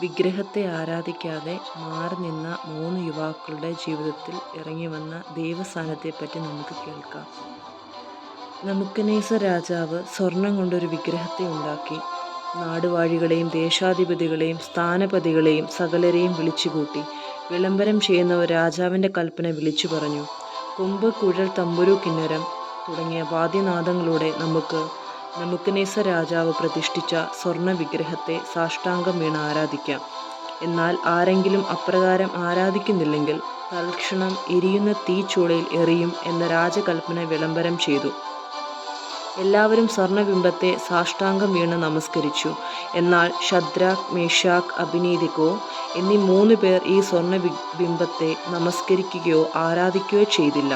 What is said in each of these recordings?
വിഗ്രഹത്തെ ആരാധിക്കാതെ മാറി നിന്ന 3 യുവാക്കളുടെ ജീവിതത്തിൽ ഇറങ്ങിവന്ന ദൈവസാന്നിധ്യത്തെപ്പറ്റി നമുക്ക് കേൾക്കാം. നബൂഖദ്നേസർ രാജാവ് സ്വർണം കൊണ്ടൊരു വിഗ്രഹത്തെ ഉണ്ടാക്കി. നാടുവാഴികളെയും ദേശാധിപതികളെയും സ്ഥാനപതികളെയും സകലരെയും വിളിച്ചുകൂട്ടി. വിളംബരം ചെയ്യുന്നവർ രാജാവിൻ്റെ കൽപ്പന വിളിച്ചു പറഞ്ഞു. കൊമ്പ്, കുഴൽ, തമ്പുരു, കിന്നരം തുടങ്ങിയ വാദ്യനാദങ്ങളോടെ നമുക്ക് നബൂഖദ്നേസർ രാജാവ് പ്രതിഷ്ഠിച്ച സ്വർണ്ണ വിഗ്രഹത്തെ സാഷ്ടാംഗം വീണ് ആരാധിക്കാം. എന്നാൽ ആരെങ്കിലും അപ്രകാരം ആരാധിക്കുന്നില്ലെങ്കിൽ തൽക്ഷണം എരിയുന്ന തീച്ചൂളയിൽ എറിയും എന്ന രാജകൽപ്പന വിളംബരം ചെയ്തു. എല്ലാവരും സ്വർണ്ണബിംബത്തെ സാഷ്ടാംഗം വീണ് നമസ്കരിച്ചു. എന്നാൽ ശദ്രാക്, മേശാക്, അബേദ്നെഗോ എന്നീ 3 പേർ ഈ സ്വർണ്ണബിംബത്തെ നമസ്കരിക്കുകയോ ആരാധിക്കുകയോ ചെയ്തില്ല.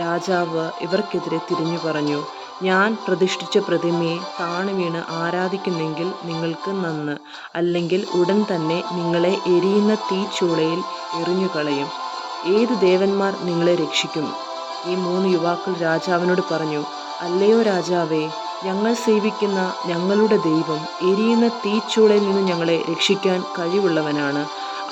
രാജാവ് ഇവർക്കെതിരെ തിരിഞ്ഞു പറഞ്ഞു, ഞാൻ പ്രതിഷ്ഠിച്ച പ്രതിമയെ താണു വീണ് ആരാധിക്കുന്നെങ്കിൽ നിങ്ങൾക്ക് നന്ന്, അല്ലെങ്കിൽ ഉടൻ തന്നെ നിങ്ങളെ എരിയുന്ന തീച്ചൂളയിൽ എറിഞ്ഞുകളയും. ഏത് ദേവന്മാർ നിങ്ങളെ രക്ഷിക്കും? ഈ 3 യുവാക്കൾ രാജാവിനോട് പറഞ്ഞു, അല്ലയോ രാജാവേ, ഞങ്ങൾ സേവിക്കുന്ന ഞങ്ങളുടെ ദൈവം എരിയുന്ന തീച്ചൂളയിൽ നിന്ന് ഞങ്ങളെ രക്ഷിക്കാൻ കഴിവുള്ളവനാണ്.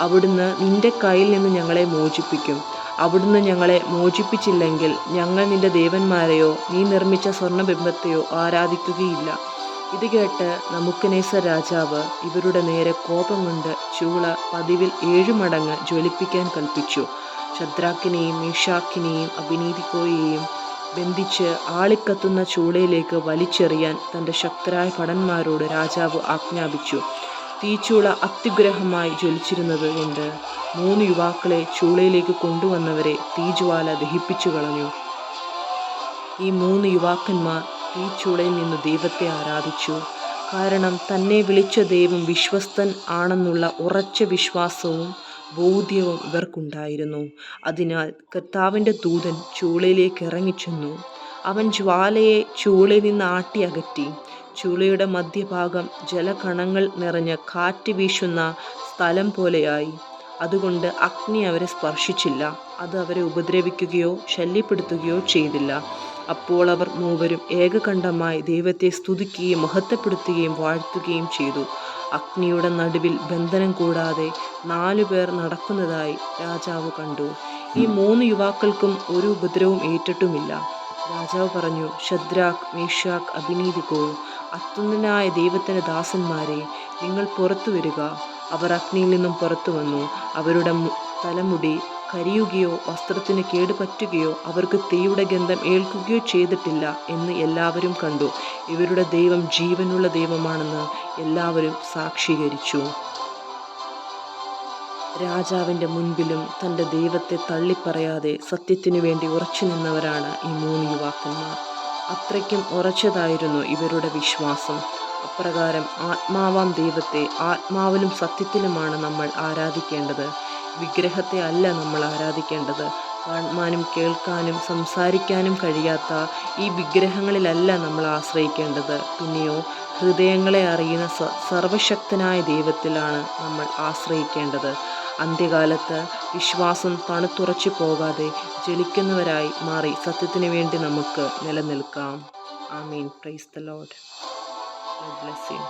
അവിടുന്ന് നിന്റെ കയ്യിൽ നിന്ന് ഞങ്ങളെ മോചിപ്പിക്കും. അവിടുന്ന് ഞങ്ങളെ മോചിപ്പിച്ചില്ലെങ്കിൽ ഞങ്ങൾ നിന്റെ ദേവന്മാരെയോ നീ നിർമ്മിച്ച സ്വർണ്ണബിംബത്തെയോ ആരാധിക്കുകയില്ല. ഇത് കേട്ട് നബൂഖദ്നേസർ രാജാവ് ഇവരുടെ നേരെ കോപം കൊണ്ട് ചൂള പതിവിൽ 7 മടങ്ങ് ജ്വലിപ്പിക്കാൻ കൽപ്പിച്ചു. ശദ്രാക്കിനെയും മേശാക്കിനെയും അബേദ്നെഗോയെയും ബന്ധിച്ച് ആളിക്കത്തുന്ന ചൂളയിലേക്ക് വലിച്ചെറിയാൻ തൻ്റെ ശക്തരായ ഭടന്മാരോട് രാജാവ് ആജ്ഞാപിച്ചു. തീച്ചൂള അത്യുഗ്രഹമായി ജ്വലിച്ചിരുന്നത് കൊണ്ട് 3 യുവാക്കളെ ചൂളയിലേക്ക് കൊണ്ടുവന്നവരെ തീജ്വാല ദഹിപ്പിച്ചു കളഞ്ഞു. ഈ 3 യുവാക്കന്മാർ തീച്ചൂളയിൽ നിന്ന് ദൈവത്തെ ആരാധിച്ചു. കാരണം തന്നെ വിളിച്ച ദൈവം വിശ്വസ്തൻ ആണെന്നുള്ള ഉറച്ച വിശ്വാസവും ബോധ്യവും ഇവർക്കുണ്ടായിരുന്നു. അതിനാൽ കർത്താവിൻ്റെ ദൂതൻ ചൂളയിലേക്ക് ഇറങ്ങിച്ചെന്നു. അവൻ ജ്വാലയെ ചൂളയിൽ നിന്ന് ആട്ടി അകറ്റി. ചൂളയുടെ മധ്യഭാഗം ജലകണങ്ങൾ നിറഞ്ഞ കാറ്റ് വീശുന്ന സ്ഥലം പോലെയായി. അതുകൊണ്ട് അഗ്നി അവരെ സ്പർശിച്ചില്ല. അത് അവരെ ഉപദ്രവിക്കുകയോ ശല്യപ്പെടുത്തുകയോ ചെയ്തില്ല. അപ്പോൾ അവർ 3 ഏകകണ്ഠമായി ദൈവത്തെ സ്തുതിക്കുകയും മഹത്വപ്പെടുത്തുകയും വാഴ്ത്തുകയും ചെയ്തു. അഗ്നിയുടെ നടുവിൽ ബന്ധനം കൂടാതെ 4 പേർ നടക്കുന്നതായി രാജാവ് കണ്ടു. ഈ 3 യുവാക്കൾക്കും ഒരു ഉപദ്രവവും ഏറ്റിട്ടുമില്ല. രാജാവ് പറഞ്ഞു, ശദ്രാക്, മേശാക്, അബേദ്നെഗോ, അത്യുന്നതനായ ദൈവത്തിൻ്റെ ദാസന്മാരെ, നിങ്ങൾ പുറത്തു വരിക. അവർ അഗ്നിയിൽ നിന്നും പുറത്തു വന്നു. അവരുടെ തലമുടി കരിയുകയോ വസ്ത്രത്തിന് കേടുപറ്റുകയോ അവർക്ക് തീയുടെ ഗന്ധം ഏൽക്കുകയോ ചെയ്തിട്ടില്ല എന്ന് എല്ലാവരും കണ്ടു. ഇവരുടെ ദൈവം ജീവനുള്ള ദൈവമാണെന്ന് എല്ലാവരും സാക്ഷീകരിച്ചു. രാജാവിൻ്റെ മുൻപിലും തൻ്റെ ദൈവത്തെ തള്ളിപ്പറയാതെ സത്യത്തിനു വേണ്ടി ഉറച്ചു നിന്നവരാണ് ഈ 3 യുവാക്കന്മാർ. അത്രയ്ക്കും ഉറച്ചതായിരുന്നു ഇവരുടെ വിശ്വാസം. അപ്രകാരം ആത്മാവാം ദൈവത്തെ ആത്മാവിലും സത്യത്തിലുമാണ് നമ്മൾ ആരാധിക്കേണ്ടത്. വിഗ്രഹത്തെ അല്ല നമ്മൾ ആരാധിക്കേണ്ടത്. കാണുവാനും കേൾക്കാനും സംസാരിക്കാനും കഴിയാത്ത ഈ വിഗ്രഹങ്ങളിലല്ല നമ്മൾ ആശ്രയിക്കേണ്ടത്. പിന്നെയോ ഹൃദയങ്ങളെ അറിയുന്ന സർവശക്തനായ ദൈവത്തിലാണ് നമ്മൾ ആശ്രയിക്കേണ്ടത്. അന്ത്യകാലത്ത് വിശ്വാസം തണുത്തുറച്ചു പോകാതെ ജ്വലിക്കുന്നവരായി മാറി സത്യത്തിനു വേണ്ടി നമുക്ക് നിലനിൽക്കാം. ആമീൻ. Praise the lord. God bless you.